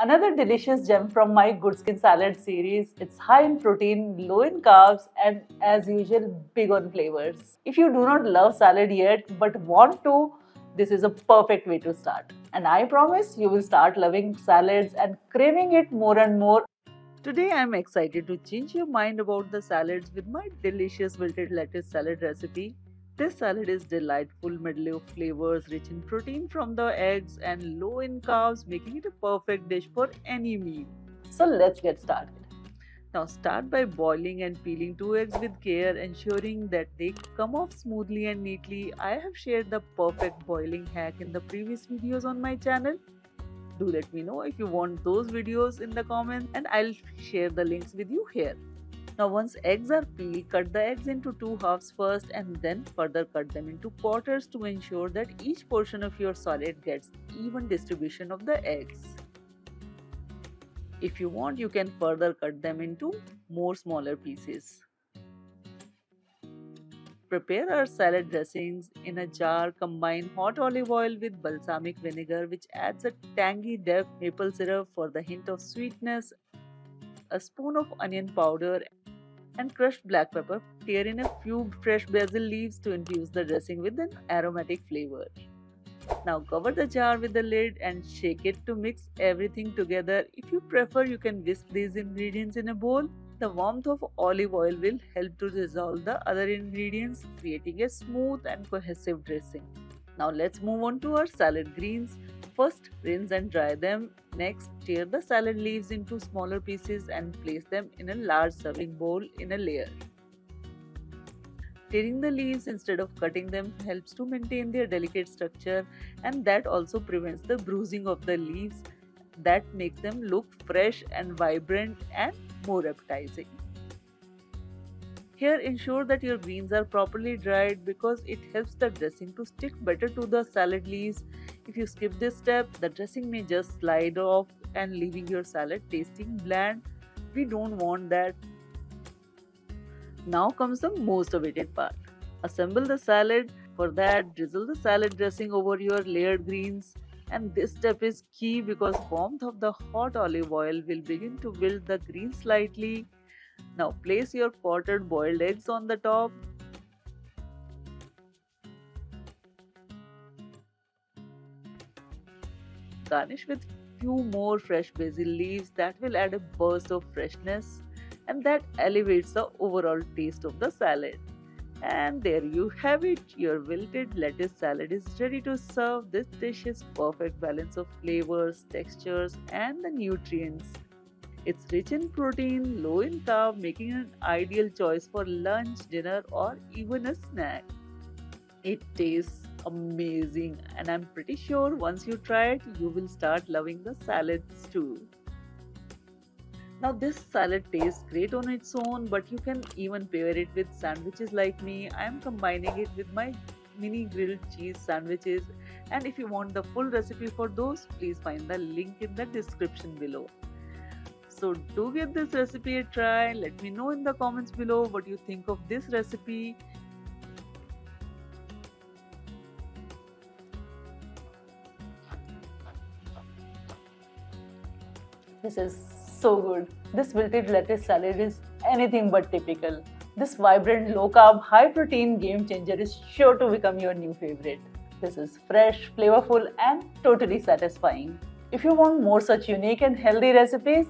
Another delicious gem from my Good Skin Salad series. It's high in protein, low in carbs, and as usual, big on flavors. If you do not love salad yet but want to, this is a perfect way to start. And I promise you will start loving salads and craving it more and more. Today I am excited to change your mind about the salads with my delicious wilted lettuce salad recipe. This salad is delightful medley of flavors rich in protein from the eggs and low in carbs, making it a perfect dish for any meal. So let's get started. Now start by boiling and peeling 2 eggs with care, ensuring that they come off smoothly and neatly. I have shared the perfect boiling hack in the previous videos on my channel. Do let me know if you want those videos in the comments and I'll share the links with you here. Now once eggs are peeled, cut the eggs into 2 halves first and then further cut them into quarters to ensure that each portion of your salad gets even distribution of the eggs. If you want, you can further cut them into more smaller pieces. Prepare our salad dressings in a jar. Combine hot olive oil with balsamic vinegar, which adds a tangy depth, maple syrup for the hint of sweetness, a spoon of onion powder, and crushed black pepper. Tear in a few fresh basil leaves to infuse the dressing with an aromatic flavor. Now cover the jar with the lid and shake it to mix everything together. If you prefer, you can whisk these ingredients in a bowl. The warmth of olive oil will help to dissolve the other ingredients, creating a smooth and cohesive dressing. Now let's move on to our salad greens. First, rinse and dry them. Next, tear the salad leaves into smaller pieces and place them in a large serving bowl in a layer. Tearing the leaves instead of cutting them helps to maintain their delicate structure, and that also prevents the bruising of the leaves that make them look fresh and vibrant and more appetizing. Here, ensure that your greens are properly dried because it helps the dressing to stick better to the salad leaves. If you skip this step, the dressing may just slide off and leaving your salad tasting bland. We don't want that. Now comes the most awaited part. Assemble the salad. For that, drizzle the salad dressing over your layered greens. And this step is key because warmth of the hot olive oil will begin to wilt the greens slightly. Now place your potted boiled eggs on the top. Garnish with few more fresh basil leaves that will add a burst of freshness and that elevates the overall taste of the salad. And there you have it. Your wilted lettuce salad is ready to serve. This dish is perfect balance of flavors, textures and the nutrients. It's rich in protein, low in carb, making it an ideal choice for lunch, dinner or even a snack. It tastes amazing and I'm pretty sure once you try it, you will start loving the salads too. Now this salad tastes great on its own, but you can even pair it with sandwiches like me. I am combining it with my mini grilled cheese sandwiches, and if you want the full recipe for those, please find the link in the description below. So do give this recipe a try. Let me know in the comments below what you think of this recipe. This is so good. This wilted lettuce salad is anything but typical. This vibrant, low carb, high protein game changer is sure to become your new favorite. This is fresh, flavorful, and totally satisfying. If you want more such unique and healthy recipes,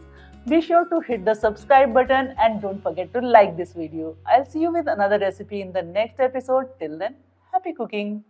be sure to hit the subscribe button and don't forget to like this video. I'll see you with another recipe in the next episode. Till then, happy cooking!